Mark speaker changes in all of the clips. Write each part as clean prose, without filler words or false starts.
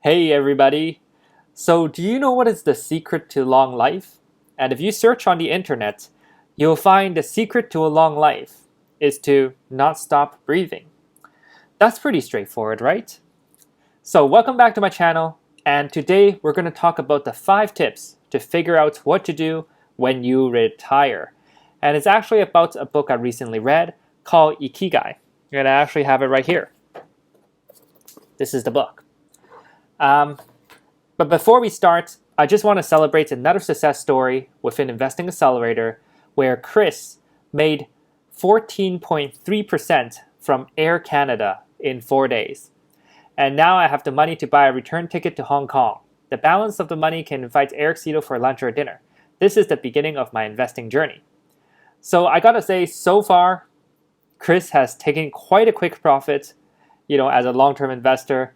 Speaker 1: Hey everybody! So do you know what is the secret to long life? And if you search on the internet, you'll find the secret to a long life is to not stop breathing. That's pretty straightforward, right? So welcome back to my channel, and today we're going to talk about the 5 tips to figure out what to do when you retire. And it's actually about a book I recently read called Ikigai. And I actually have it right here. This is the book. But before we start, I just want to celebrate another success story within Investing Accelerator where Chris made 14.3% from Air Canada in 4 days. And now I have the money to buy a return ticket to Hong Kong. The balance of the money can invite Eric Cito for lunch or dinner. This is the beginning of my investing journey. So I gotta say, so far, Chris has taken quite a quick profit, as a long-term investor.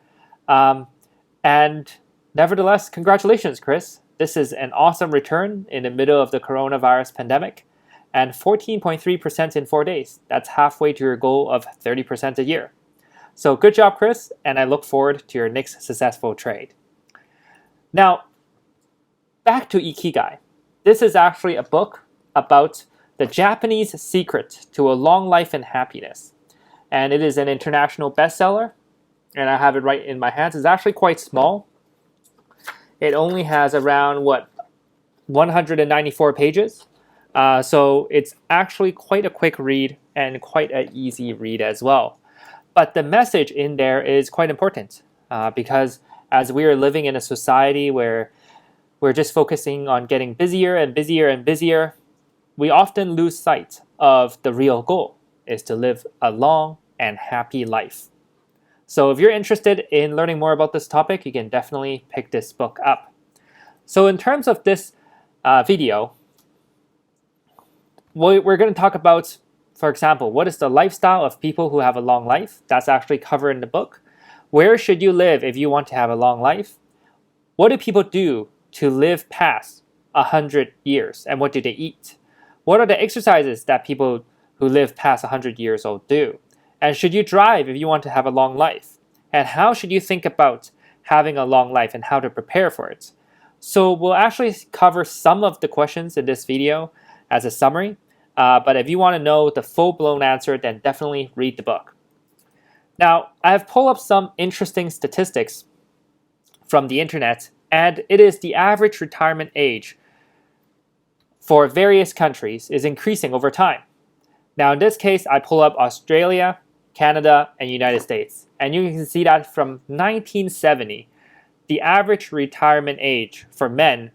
Speaker 1: And nevertheless, congratulations, Chris. This is an awesome return in the middle of the coronavirus pandemic. And 14.3% in 4 days. That's halfway to your goal of 30% a year. So good job, Chris, and I look forward to your next successful trade. Now, back to Ikigai. This is actually a book about the Japanese secret to a long life and happiness. And it is an international bestseller. And I have it right in my hands. It's actually quite small. It only has around, 194 pages. So it's actually quite a quick read and quite an easy read as well. But the message in there is quite important because as we are living in a society where we're just focusing on getting busier and busier and busier, we often lose sight of the real goal, is to live a long and happy life. So if you're interested in learning more about this topic, you can definitely pick this book up. So in terms of this video, we're going to talk about, for example, what is the lifestyle of people who have a long life? That's actually covered in the book. Where should you live if you want to have a long life? What do people do to live past 100 years? And what do they eat? What are the exercises that people who live past 100 years old do? And should you drive if you want to have a long life? And how should you think about having a long life and how to prepare for it? So we'll actually cover some of the questions in this video as a summary. But if you want to know the full-blown answer, then definitely read the book. Now, I have pulled up some interesting statistics from the internet, and it is the average retirement age for various countries is increasing over time. Now, in this case, I pull up Australia, Canada, and United States. And you can see that from 1970, the average retirement age for men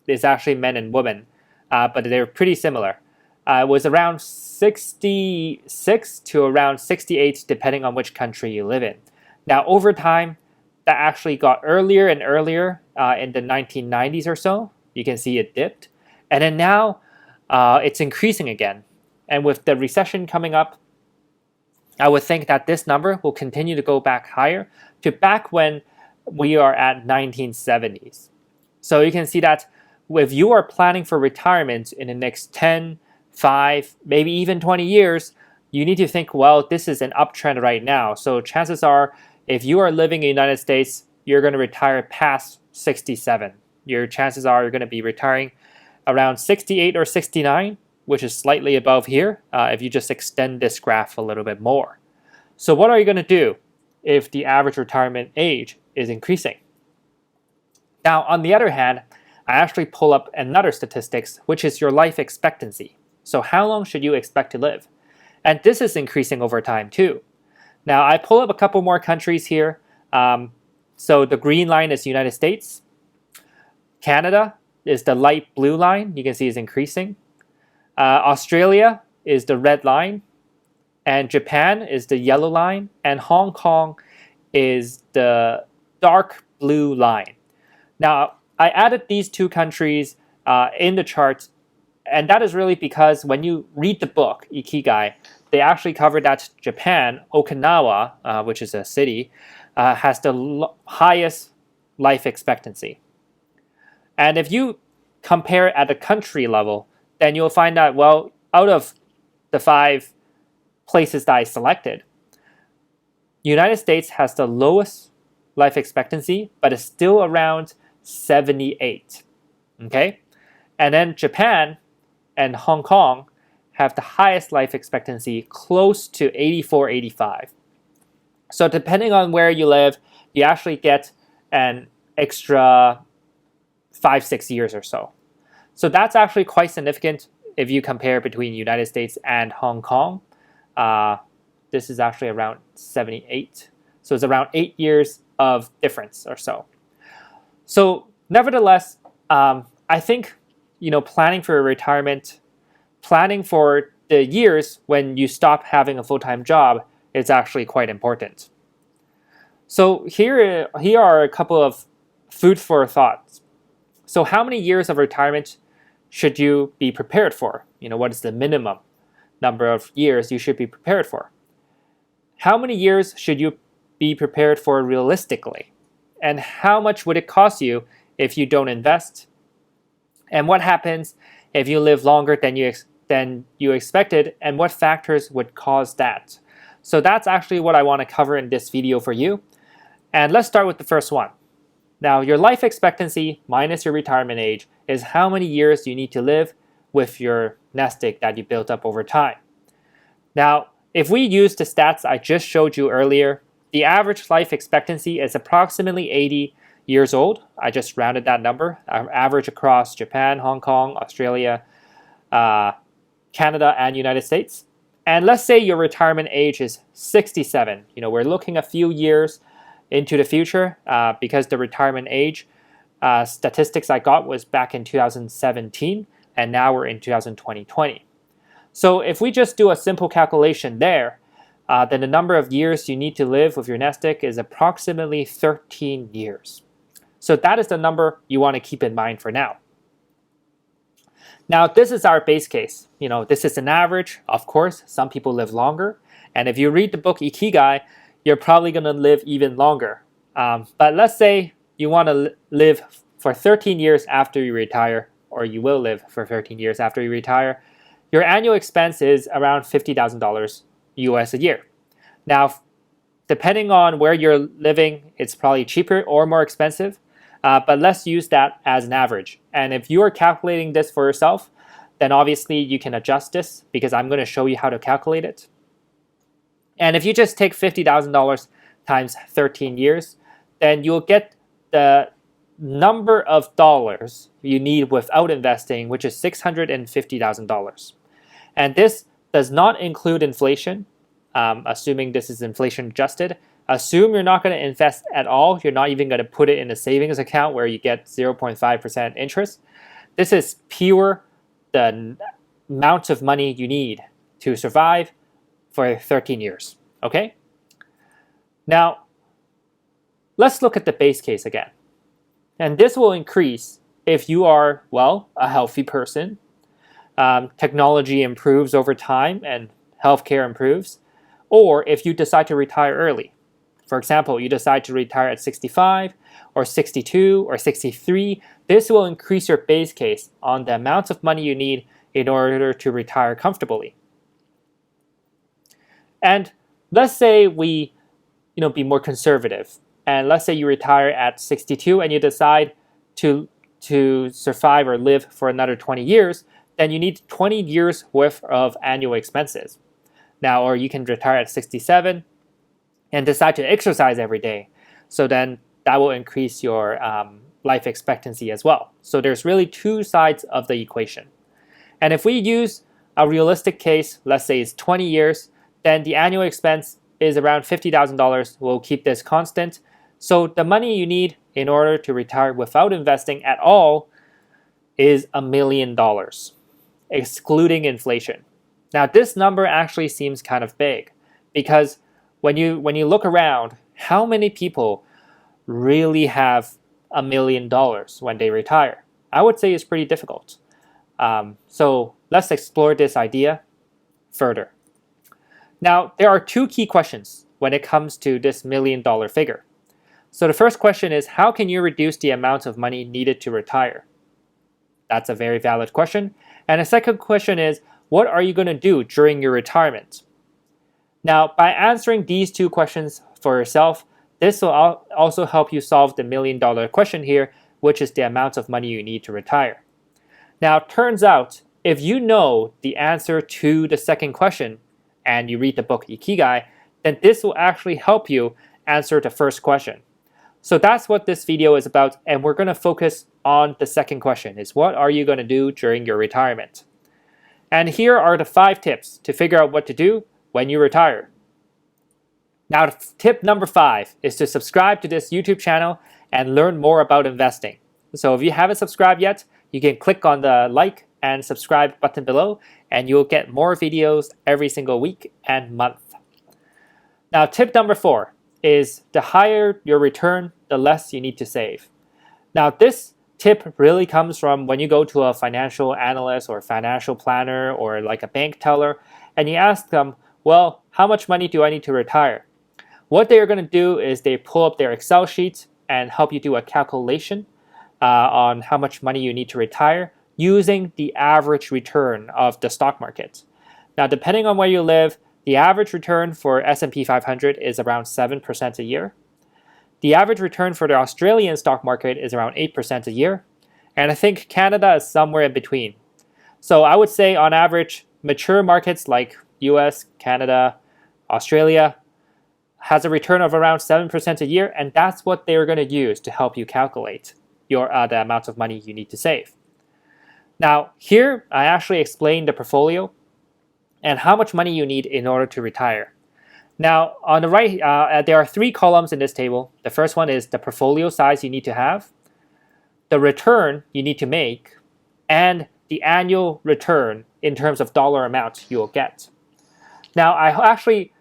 Speaker 1: is actually men and women, but they're pretty similar. It was around 66 to around 68, depending on which country you live in. Now, over time, that actually got earlier and earlier in the 1990s or so. You can see it dipped. And then now, it's increasing again. And with the recession coming up, I would think that this number will continue to go back higher to back when we are at 1970s. So you can see that if you are planning for retirement in the next 10, 5, maybe even 20 years, you need to think, well, this is an uptrend right now. So chances are, if you are living in the United States, you're going to retire past 67. Your chances are you're going to be retiring around 68 or 69. Which is slightly above here if you just extend this graph a little bit more. So what are you going to do if the average retirement age is increasing? Now, on the other hand, I actually pull up another statistics, which is your life expectancy. So how long should you expect to live? And this is increasing over time too. Now, I pull up a couple more countries here. So the green line is United States. Canada is the light blue line. You can see is increasing. Australia is the red line, and Japan is the yellow line, and Hong Kong is the dark blue line. Now, I added these two countries in the chart, and that is really because when you read the book, Ikigai, they actually cover that Japan, Okinawa, which is a city, has the highest life expectancy. And if you compare at the country level, then you'll find that, well, out of the 5 places that I selected, United States has the lowest life expectancy, but it's still around 78. Okay? And then Japan and Hong Kong have the highest life expectancy, close to 84, 85. So depending on where you live, you actually get an extra 5-6 years or so. So that's actually quite significant if you compare between United States and Hong Kong. This is actually around 78. So it's around 8 years of difference or so. So nevertheless, I think planning for a planning for the years when you stop having a full-time job is actually quite important. So here are a couple of food for thought. So how many years of retirement should you be prepared for? What is the minimum number of years you should be prepared for? How many years should you be prepared for realistically? And how much would it cost you if you don't invest? And what happens if you live longer than you expected, and what factors would cause that? So that's actually what I want to cover in this video for you. And let's start with the first one. Now, your life expectancy minus your retirement age is how many years you need to live with your nest egg that you built up over time. Now, if we use the stats I just showed you earlier, the average life expectancy is approximately 80 years old. I just rounded that number. Average across Japan, Hong Kong, Australia, Canada, and United States. And let's say your retirement age is 67. We're looking a few years into the future because the retirement age statistics I got was back in 2017, and now we're in 2020. So if we just do a simple calculation there, then the number of years you need to live with your nest egg is approximately 13 years. So that is the number you want to keep in mind for now. Now, this is our base case. This is an average. Of course, some people live longer. And if you read the book Ikigai, you're probably going to live even longer. But let's say you want to live for 13 years after you retire, or you will live for 13 years after you retire. Your annual expense is around $50,000 US a year. Now, depending on where you're living, it's probably cheaper or more expensive. But let's use that as an average. And if you are calculating this for yourself, then obviously you can adjust this because I'm going to show you how to calculate it. And if you just take $50,000 times 13 years, then you'll get the number of dollars you need without investing, which is $650,000. And this does not include inflation, assuming this is inflation adjusted. Assume you're not going to invest at all. You're not even going to put it in a savings account where you get 0.5% interest. This is pure the amount of money you need to survive for 13 years, okay? Now, let's look at the base case again. And this will increase if you are, a healthy person. Technology improves over time and healthcare improves. Or if you decide to retire early. For example, you decide to retire at 65 or 62 or 63. This will increase your base case on the amount of money you need in order to retire comfortably. And let's say we be more conservative. And let's say you retire at 62 and you decide to survive or live for another 20 years, then you need 20 years worth of annual expenses. Now, or you can retire at 67 and decide to exercise every day. So then that will increase your life expectancy as well. So there's really two sides of the equation. And if we use a realistic case, let's say it's 20 years, then the annual expense is around $50,000. We'll keep this constant. So the money you need in order to retire without investing at all is $1 million, excluding inflation. Now, this number actually seems kind of big because when you look around, how many people really have $1 million when they retire? I would say it's pretty difficult. So let's explore this idea further. Now, there are two key questions when it comes to this $1 million figure. So the first question is, how can you reduce the amount of money needed to retire? That's a very valid question. And the second question is, what are you going to do during your retirement? Now, by answering these two questions for yourself, This will also help you solve the $1,000,000 question here, which is the amount of money you need to retire. Now, it turns out, if you know the answer to the second question and you read the book Ikigai, then this will actually help you answer the first question. So that's what this video is about, and we're going to focus on the second question, is what are you going to do during your retirement? And here are the 5 tips to figure out what to do when you retire. Now, tip number 5 is to subscribe to this YouTube channel and learn more about investing. So if you haven't subscribed yet, you can click on the like and subscribe button below, and you'll get more videos every single week and month. Now, tip number 4 is the higher your return, the less you need to save. Now, this tip really comes from when you go to a financial analyst or financial planner or like a bank teller, and you ask them, well, how much money do I need to retire? What they're going to do is they pull up their Excel sheet and help you do a calculation on how much money you need to retire using the average return of the stock market. Now, depending on where you live, the average return for S&P 500 is around 7% a year. The average return for the Australian stock market is around 8% a year. And I think Canada is somewhere in between. So I would say on average, mature markets like US, Canada, Australia has a return of around 7% a year, and that's what they're going to use to help you calculate the amount of money you need to save. Now, here I actually explained the portfolio and how much money you need in order to retire. Now, on the right, there are 3 columns in this table. The first one is the portfolio size you need to have, the return you need to make, and the annual return in terms of dollar amount you will get. Now, I actually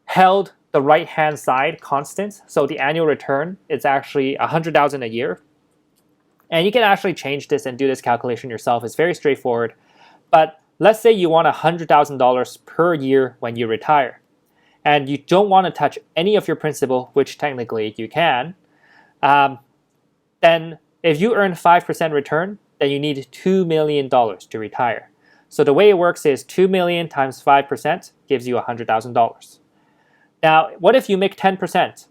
Speaker 1: held the right-hand side constant, so the annual return is actually $100,000 a year. And you can actually change this and do this calculation yourself. It's very straightforward. But let's say you want $100,000 per year when you retire, and you don't want to touch any of your principal, which technically you can. Then if you earn 5% return, then you need $2 million to retire. So the way it works is 2 million times 5% gives you $100,000. Now, what if you make 10%?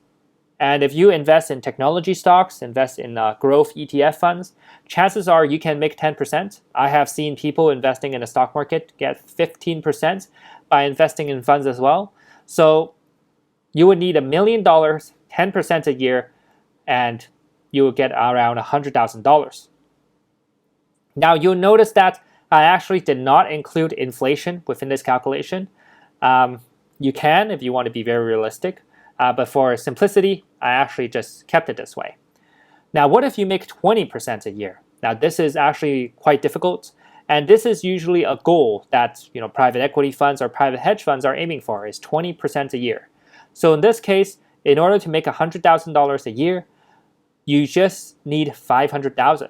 Speaker 1: And if you invest in technology stocks, invest in growth ETF funds, chances are you can make 10%. I have seen people investing in the stock market get 15% by investing in funds as well. So you would need $1 million, 10% a year, and you will get around $100,000. Now, you'll notice that I actually did not include inflation within this calculation. You can if you want to be very realistic. But for simplicity, I actually just kept it this way. Now, what if you make 20% a year? Now, this is actually quite difficult, and this is usually a goal that private equity funds or private hedge funds are aiming for, is 20% a year. So in this case, in order to make $100,000 a year, you just need $500,000.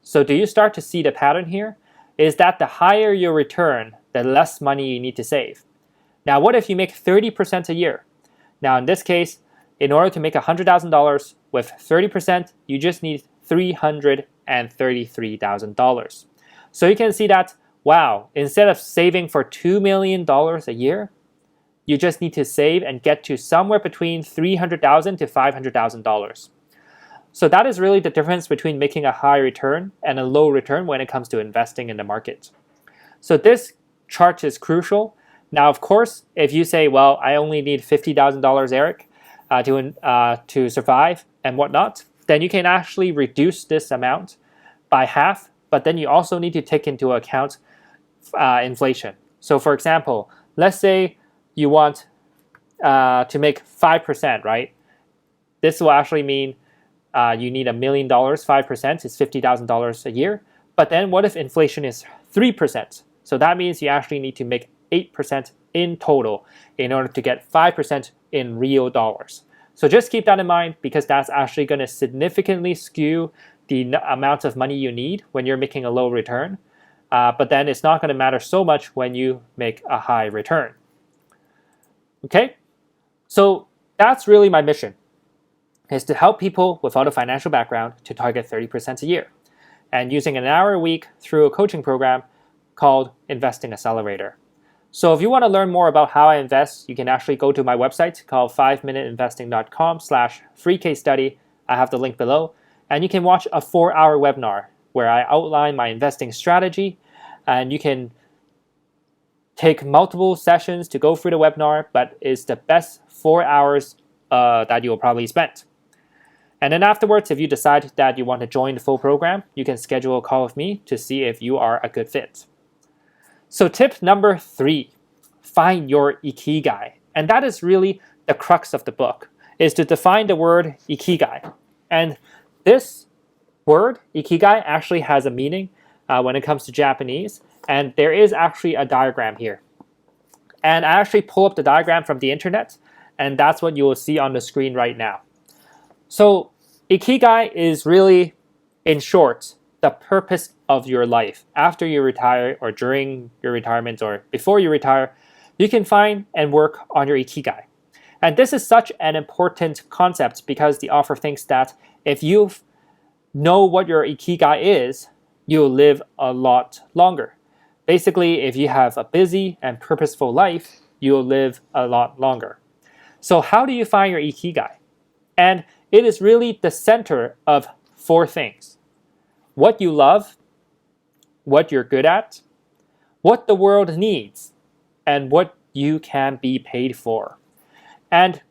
Speaker 1: So do you start to see the pattern here? Is that the higher your return, the less money you need to save. Now, what if you make 30% a year? Now, in this case, in order to make $100,000 with 30%, you just need $333,000. So you can see that, wow, instead of saving for $2 million a year, you just need to save and get to somewhere between $300,000 to $500,000. So that is really the difference between making a high return and a low return when it comes to investing in the market. So this chart is crucial. Now, of course, if you say, well, I only need $50,000, Eric, to survive and whatnot, then you can actually reduce this amount by half, but then you also need to take into account inflation. So for example, let's say you want to make 5%, right? This will actually mean you need $1 million, 5% is $50,000 a year. But then what if inflation is 3%? So that means you actually need to make 8% in total in order to get 5% in real dollars. So just keep that in mind, because that's actually going to significantly skew the amount of money you need when you're making a low return. But then it's not going to matter so much when you make a high return. Okay? So that's really my mission, is to help people without a financial background to target 30% a year, and using an hour a week through a coaching program called Investing Accelerator. So if you want to learn more about how I invest, you can actually go to my website called 5minuteinvesting.com/free case study. I have the link below. And you can watch a 4-hour webinar where I outline my investing strategy. And you can take multiple sessions to go through the webinar, but it's the best 4 hours that you'll probably spend. And then afterwards, if you decide that you want to join the full program, you can schedule a call with me to see if you are a good fit. So tip number 3, find your Ikigai. And that is really the crux of the book, is to define the word Ikigai. And this word, Ikigai, actually has a meaning when it comes to Japanese. And there is actually a diagram here. And I actually pull up the diagram from the internet, and that's what you will see on the screen right now. So Ikigai is really, in short, the purpose of your life. After you retire, or during your retirement, or before you retire, you can find and work on your Ikigai. And this is such an important concept because the author thinks that if you know what your Ikigai is, you'll live a lot longer. Basically, if you have a busy and purposeful life, you'll live a lot longer. So how do you find your Ikigai? And it is really the center of 4 things: what you love, what you're good at, what the world needs, and what you can be paid for. And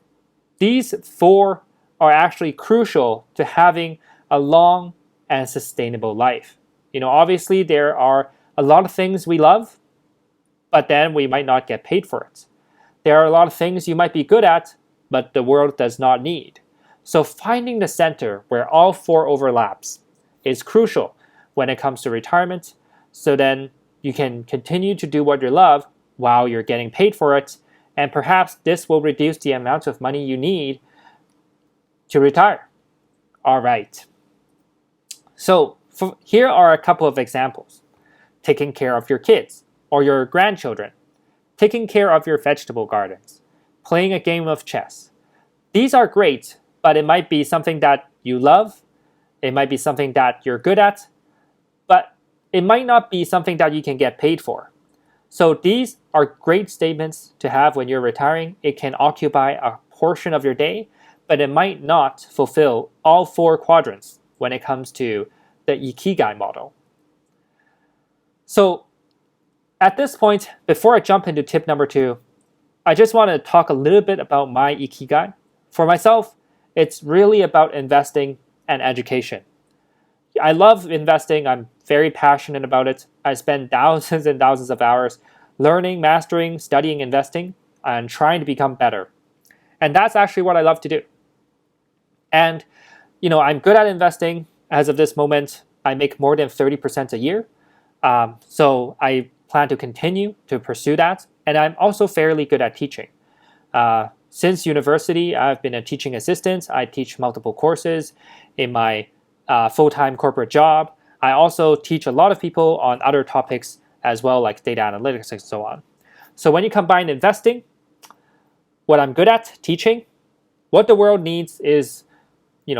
Speaker 1: these 4 are actually crucial to having a long and sustainable life. Obviously there are a lot of things we love, but then we might not get paid for it. There are a lot of things you might be good at, but the world does not need. So finding the center where all 4 overlaps is crucial when it comes to retirement, so then you can continue to do what you love while you're getting paid for it, and perhaps this will reduce the amount of money you need to retire. All right. So here are a couple of examples. Taking care of your kids or your grandchildren, taking care of your vegetable gardens, playing a game of chess. These are great, but it might be something that you love, it might be something that you're good at, but it might not be something that you can get paid for. So these are great statements to have when you're retiring. It can occupy a portion of your day, but it might not fulfill all 4 quadrants when it comes to the Ikigai model. So at this point, before I jump into tip number 2, I just want to talk a little bit about my Ikigai. For myself, it's really about investing and education. I love investing. I'm very passionate about it. I spend thousands and thousands of hours learning, mastering, studying investing, and trying to become better. And that's actually what I love to do. And, I'm good at investing. As of this moment, I make more than 30% a year. So I plan to continue to pursue that. And I'm also fairly good at teaching. Since university, I've been a teaching assistant. I teach multiple courses in my full-time corporate job. I also teach a lot of people on other topics as well, like data analytics and so on. So when you combine investing, what I'm good at, teaching, what the world needs is,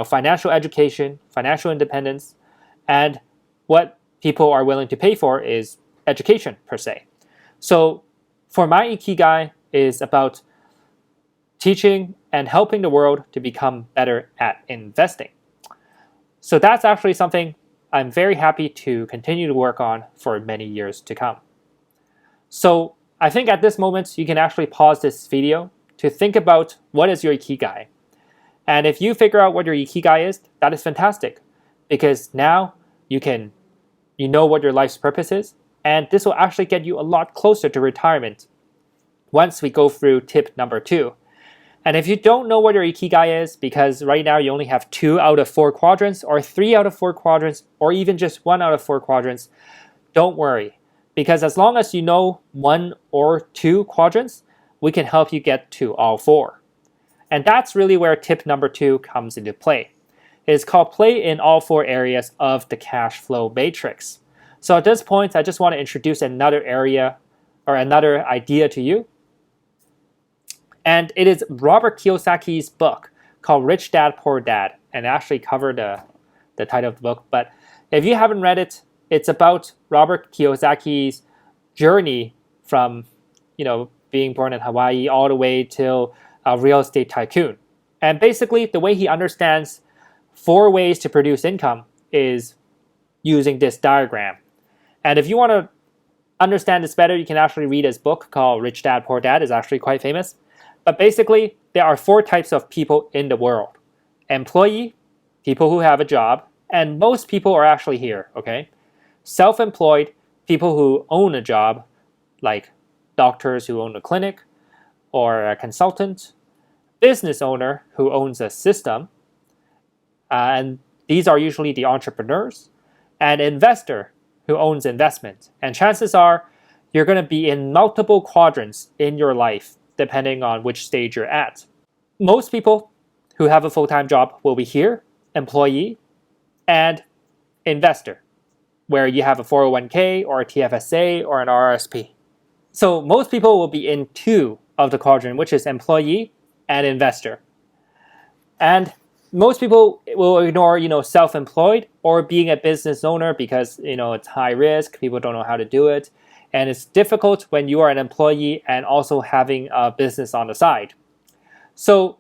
Speaker 1: financial education, financial independence, and what people are willing to pay for is education per se. So for my Ikigai is about teaching and helping the world to become better at investing. So that's actually something I'm very happy to continue to work on for many years to come. So I think at this moment, you can actually pause this video to think about what is your Ikigai. And if you figure out what your Ikigai is, that is fantastic, because now you know what your life's purpose is, and this will actually get you a lot closer to retirement once we go through tip number 2. And if you don't know what your Ikigai is, because right now you only have 2 out of 4 quadrants, or 3 out of 4 quadrants, or even just 1 out of 4 quadrants, don't worry. Because as long as you know 1 or 2 quadrants, we can help you get to all 4. And that's really where tip number 2 comes into play. It's called play in all 4 areas of the cash flow matrix. So at this point, I just want to introduce another area or another idea to you. And it is Robert Kiyosaki's book called Rich Dad, Poor Dad, and I actually covered the title of the book. But if you haven't read it, it's about Robert Kiyosaki's journey from being born in Hawaii all the way till a real estate tycoon. And basically, the way he understands 4 ways to produce income is using this diagram. And if you want to understand this better, you can actually read his book called Rich Dad, Poor Dad. It's actually quite famous. But basically, there are 4 types of people in the world. Employee, people who have a job, and most people are actually here, okay? Self-employed, people who own a job, like doctors who own a clinic, or a consultant. Business owner who owns a system, and these are usually the entrepreneurs. And investor who owns investment. And chances are you're going to be in multiple quadrants in your life, depending on which stage you're at. Most people who have a full-time job will be here, employee, and investor, where you have a 401k or a TFSA or an RRSP. So most people will be in 2 of the quadrant, which is employee and investor. And most people will ignore, self-employed or being a business owner because, it's high risk, people don't know how to do it. And it's difficult when you are an employee and also having a business on the side. So,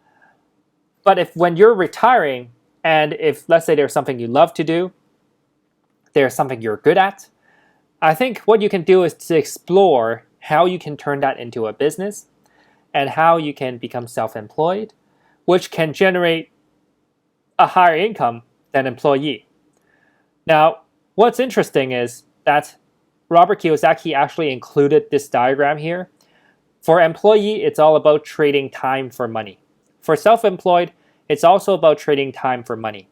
Speaker 1: but when you're retiring, and if, let's say, there's something you love to do, there's something you're good at, I think what you can do is to explore how you can turn that into a business and how you can become self-employed, which can generate a higher income than employee. Now, what's interesting is that Robert Kiyosaki actually included this diagram here. For employee, it's all about trading time for money. For self-employed, it's also about trading time for money.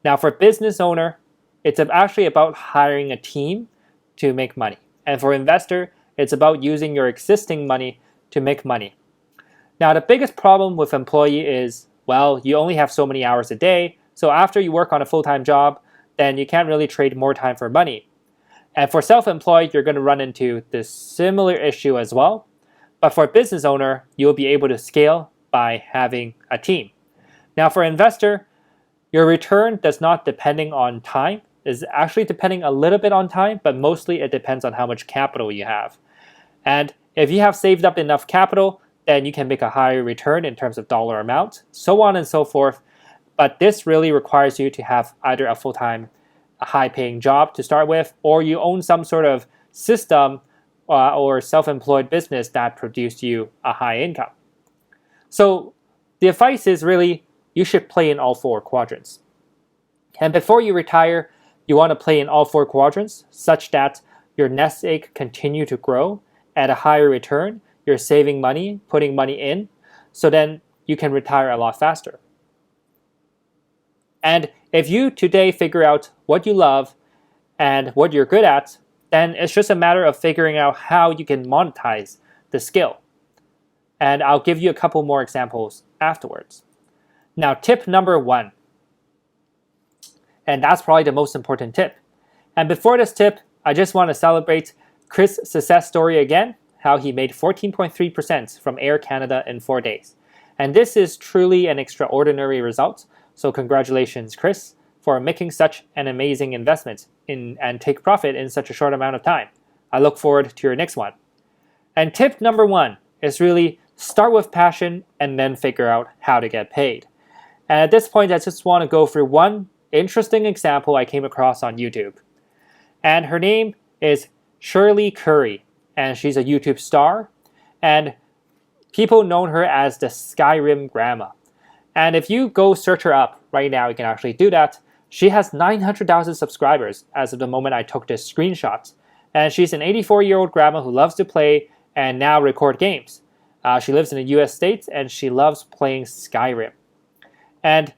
Speaker 1: Now, for business owner, it's actually about hiring a team to make money. And for investor, it's about using your existing money to make money. Now, the biggest problem with employee is, well, you only have so many hours a day, so after you work on a full-time job, then you can't really trade more time for money. And for self-employed, you're going to run into this similar issue as well. But for a business owner, you'll be able to scale by having a team. Now, for investor, your return does not depending on time. It's actually depending a little bit on time, but mostly it depends on how much capital you have. And if you have saved up enough capital, then you can make a higher return in terms of dollar amount, so on and so forth. But this really requires you to have either a full-time, a high-paying job to start with, or you own some sort of system or self-employed business that produced you a high income. So the advice is really you should play in all 4 quadrants. And before you retire, you want to play in all 4 quadrants such that your nest egg continue to grow at a higher return. You're saving money, putting money in, so then you can retire a lot faster. And if you today figure out what you love and what you're good at, then it's just a matter of figuring out how you can monetize the skill. And I'll give you a couple more examples afterwards. Now, tip number 1. And that's probably the most important tip. And before this tip, I just want to celebrate Chris' success story again, how he made 14.3% from Air Canada in 4 days. And this is truly an extraordinary result. So congratulations, Chris, for making such an amazing investment and take profit in such a short amount of time. I look forward to your next one. And tip number 1 is really start with passion and then figure out how to get paid. And at this point, I just want to go through one interesting example I came across on YouTube. And her name is Shirley Curry, and she's a YouTube star. And people know her as the Skyrim Grandma. And if you go search her up right now, you can actually do that. She has 900,000 subscribers as of the moment I took this screenshot. And she's an 84-year-old grandma who loves to play and now record games. She lives in the US States and she loves playing Skyrim. And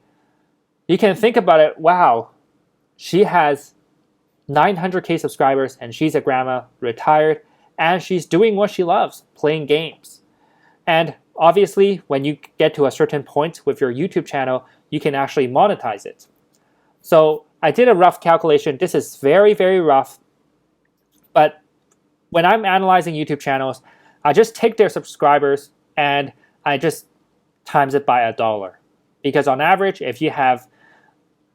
Speaker 1: you can think about it, wow, she has 900k subscribers and she's a grandma, retired, and she's doing what she loves, playing games. And obviously, when you get to a certain point with your YouTube channel, you can actually monetize it. So I did a rough calculation. This is very, very rough. But when I'm analyzing YouTube channels, I just take their subscribers and I just times it by $1. Because on average, if you have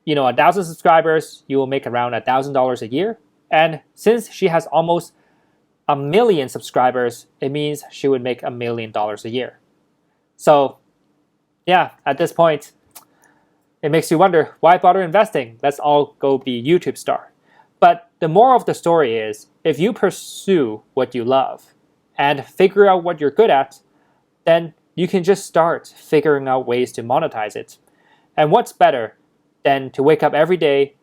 Speaker 1: 1,000 subscribers, you will make around $1,000 a year. And since she has almost 1 million subscribers, it means she would make $1 million a year. So yeah, at this point, it makes you wonder, why bother investing? Let's all go be YouTube star. But the moral of the story is, if you pursue what you love and figure out what you're good at, then you can just start figuring out ways to monetize it. And what's better than to wake up every day,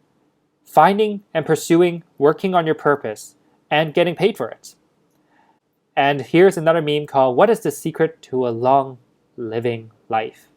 Speaker 1: finding and pursuing, working on your purpose, and getting paid for it. And here's another meme called, "What is the secret to a long living life?"